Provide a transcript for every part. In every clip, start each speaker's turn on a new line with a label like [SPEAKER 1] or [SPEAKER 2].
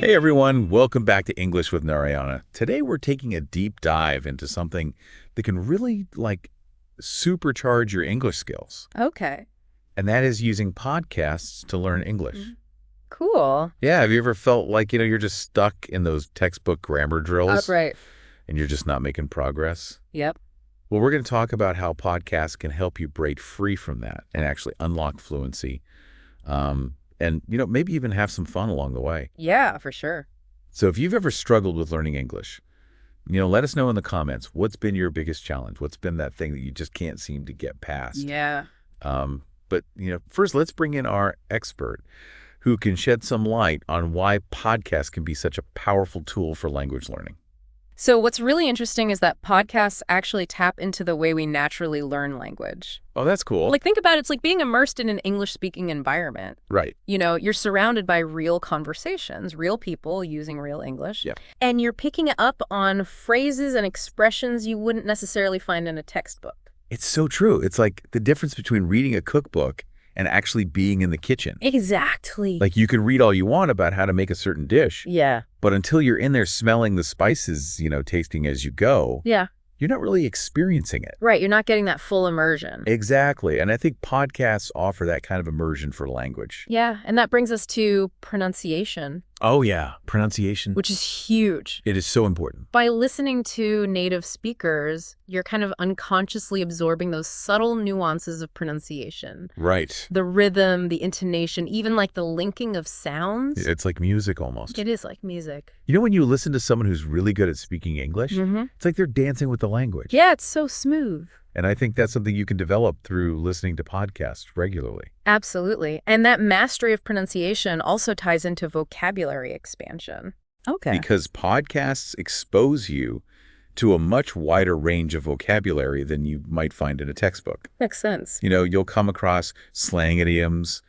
[SPEAKER 1] Hey everyone, welcome back to English with Narayana. Today we're taking a deep dive into something that can really supercharge your English skills.
[SPEAKER 2] Okay.
[SPEAKER 1] And that is using podcasts to learn English.
[SPEAKER 2] Cool.
[SPEAKER 1] Yeah, have you ever felt like, you're just stuck in those textbook grammar drills
[SPEAKER 2] Right.
[SPEAKER 1] and you're just not making progress?
[SPEAKER 2] Yep.
[SPEAKER 1] Well, we're going to talk about how podcasts can help you break free from that and actually unlock fluency. And maybe even have some fun along the way.
[SPEAKER 2] Yeah, for sure.
[SPEAKER 1] So if you've ever struggled with learning English, let us know in the comments. What's been your biggest challenge? What's been that thing that you just can't seem to get past?
[SPEAKER 2] Yeah.
[SPEAKER 1] But first let's bring in our expert who can shed some light on why podcasts can be such a powerful tool for language learning.
[SPEAKER 2] So what's really interesting is that podcasts actually tap into the way we naturally learn language.
[SPEAKER 1] Oh, that's cool.
[SPEAKER 2] Think about it. It's like being immersed in an English-speaking environment.
[SPEAKER 1] Right.
[SPEAKER 2] You're surrounded by real conversations, real people using real English.
[SPEAKER 1] Yep.
[SPEAKER 2] And you're picking up on phrases and expressions you wouldn't necessarily find in a textbook.
[SPEAKER 1] It's so true. It's like the difference between reading a cookbook and actually being in the kitchen.
[SPEAKER 2] Exactly.
[SPEAKER 1] You can read all you want about how to make a certain dish.
[SPEAKER 2] Yeah.
[SPEAKER 1] But until you're in there smelling the spices, tasting as you go,
[SPEAKER 2] Yeah.
[SPEAKER 1] you're not really experiencing it.
[SPEAKER 2] Right. You're not getting that full immersion.
[SPEAKER 1] Exactly. And I think podcasts offer that kind of immersion for language.
[SPEAKER 2] Yeah. And that brings us to pronunciation.
[SPEAKER 1] Oh, yeah. Pronunciation.
[SPEAKER 2] Which is huge.
[SPEAKER 1] It is so important.
[SPEAKER 2] By listening to native speakers, you're kind of unconsciously absorbing those subtle nuances of pronunciation.
[SPEAKER 1] Right.
[SPEAKER 2] The rhythm, the intonation, even the linking of sounds.
[SPEAKER 1] It's like music almost.
[SPEAKER 2] It is like music.
[SPEAKER 1] When you listen to someone who's really good at speaking English, it's like they're dancing with the language.
[SPEAKER 2] Yeah, it's so smooth.
[SPEAKER 1] And I think that's something you can develop through listening to podcasts regularly.
[SPEAKER 2] Absolutely. And that mastery of pronunciation also ties into vocabulary expansion. Okay.
[SPEAKER 1] Because podcasts expose you to a much wider range of vocabulary than you might find in a textbook.
[SPEAKER 2] Makes sense.
[SPEAKER 1] You'll come across slang idioms,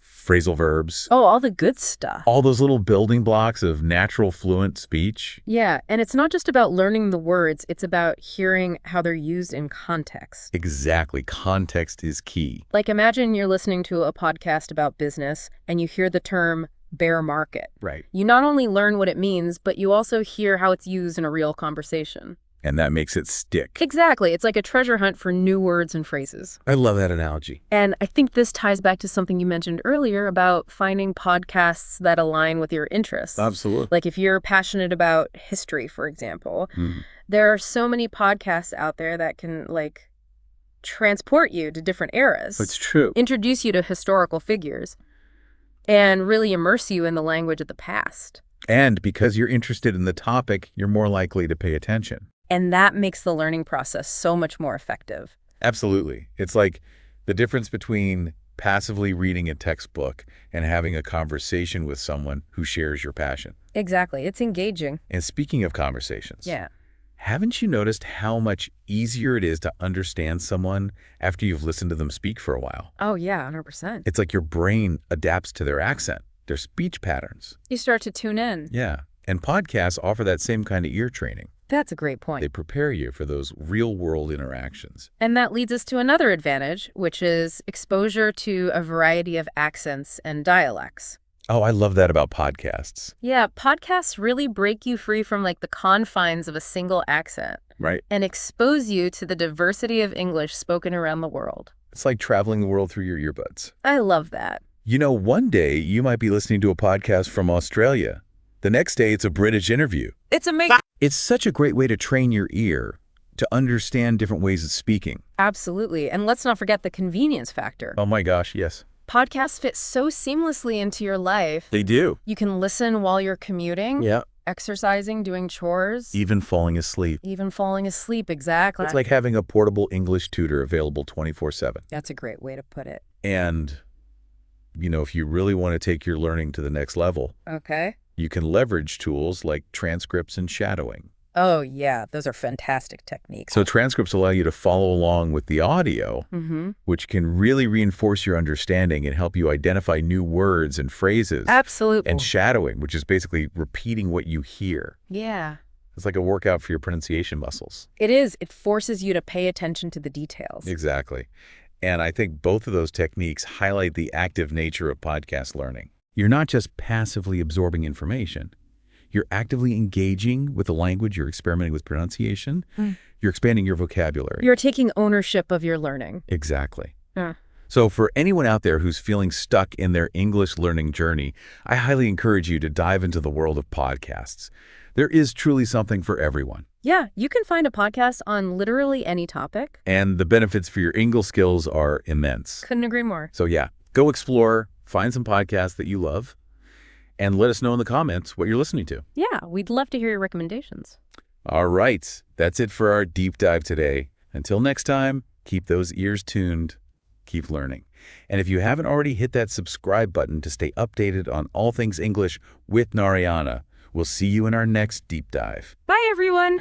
[SPEAKER 1] phrasal verbs.
[SPEAKER 2] Oh, all the good stuff.
[SPEAKER 1] All those little building blocks of natural fluent speech.
[SPEAKER 2] Yeah, and it's not just about learning the words, it's about hearing how they're used in context.
[SPEAKER 1] Exactly. Context is key.
[SPEAKER 2] Imagine you're listening to a podcast about business and you hear the term bear market.
[SPEAKER 1] Right.
[SPEAKER 2] You not only learn what it means, but you also hear how it's used in a real conversation.
[SPEAKER 1] And that makes it stick.
[SPEAKER 2] Exactly. It's like a treasure hunt for new words and phrases.
[SPEAKER 1] I love that analogy.
[SPEAKER 2] And I think this ties back to something you mentioned earlier about finding podcasts that align with your interests.
[SPEAKER 1] Absolutely.
[SPEAKER 2] If you're passionate about history, for example, there are so many podcasts out there that can, transport you to different eras.
[SPEAKER 1] It's true.
[SPEAKER 2] Introduce you to historical figures and really immerse you in the language of the past.
[SPEAKER 1] And because you're interested in the topic, you're more likely to pay attention.
[SPEAKER 2] And that makes the learning process so much more effective.
[SPEAKER 1] Absolutely. It's like the difference between passively reading a textbook and having a conversation with someone who shares your passion.
[SPEAKER 2] Exactly. It's engaging.
[SPEAKER 1] And speaking of conversations,
[SPEAKER 2] Yeah.
[SPEAKER 1] haven't you noticed how much easier it is to understand someone after you've listened to them speak for a while?
[SPEAKER 2] Oh, yeah, 100%.
[SPEAKER 1] It's like your brain adapts to their accent, their speech patterns.
[SPEAKER 2] You start to tune in.
[SPEAKER 1] Yeah. And podcasts offer that same kind of ear training.
[SPEAKER 2] That's a great point.
[SPEAKER 1] They prepare you for those real-world interactions.
[SPEAKER 2] And that leads us to another advantage, which is exposure to a variety of accents and dialects.
[SPEAKER 1] Oh, I love that about podcasts.
[SPEAKER 2] Yeah, podcasts really break you free from the confines of a single accent.
[SPEAKER 1] Right.
[SPEAKER 2] And expose you to the diversity of English spoken around the world.
[SPEAKER 1] It's like traveling the world through your earbuds.
[SPEAKER 2] I love that.
[SPEAKER 1] One day you might be listening to a podcast from Australia. The next day it's a British interview.
[SPEAKER 2] It's amazing.
[SPEAKER 1] It's such a great way to train your ear to understand different ways of speaking.
[SPEAKER 2] Absolutely. And let's not forget the convenience factor.
[SPEAKER 1] Oh my gosh, yes.
[SPEAKER 2] Podcasts fit so seamlessly into your life.
[SPEAKER 1] They do.
[SPEAKER 2] You can listen while you're commuting, exercising, doing chores.
[SPEAKER 1] Even falling asleep.
[SPEAKER 2] Even falling asleep, exactly.
[SPEAKER 1] It's like having a portable English tutor available 24/7.
[SPEAKER 2] That's a great way to put it.
[SPEAKER 1] And, if you really want to take your learning to the next level,
[SPEAKER 2] Okay.
[SPEAKER 1] you can leverage tools like transcripts and shadowing.
[SPEAKER 2] Oh, yeah. Those are fantastic techniques.
[SPEAKER 1] So transcripts allow you to follow along with the audio, which can really reinforce your understanding and help you identify new words and phrases.
[SPEAKER 2] Absolutely.
[SPEAKER 1] And shadowing, which is basically repeating what you hear.
[SPEAKER 2] Yeah.
[SPEAKER 1] It's like a workout for your pronunciation muscles.
[SPEAKER 2] It is. It forces you to pay attention to the details.
[SPEAKER 1] Exactly. And I think both of those techniques highlight the active nature of podcast learning. You're not just passively absorbing information. You're actively engaging with the language. You're experimenting with pronunciation. You're expanding your vocabulary.
[SPEAKER 2] You're taking ownership of your learning.
[SPEAKER 1] Exactly.
[SPEAKER 2] Yeah.
[SPEAKER 1] So for anyone out there who's feeling stuck in their English learning journey, I highly encourage you to dive into the world of podcasts. There is truly something for everyone.
[SPEAKER 2] Yeah, you can find a podcast on literally any topic.
[SPEAKER 1] And the benefits for your English skills are immense.
[SPEAKER 2] Couldn't agree more.
[SPEAKER 1] So yeah, go explore, find some podcasts that you love, and let us know in the comments what you're listening to.
[SPEAKER 2] Yeah, we'd love to hear your recommendations.
[SPEAKER 1] All right, that's it for our deep dive today. Until next time, keep those ears tuned, keep learning. And if you haven't already, hit that subscribe button to stay updated on all things English with Narayana. We'll see you in our next deep dive.
[SPEAKER 2] Bye, everyone.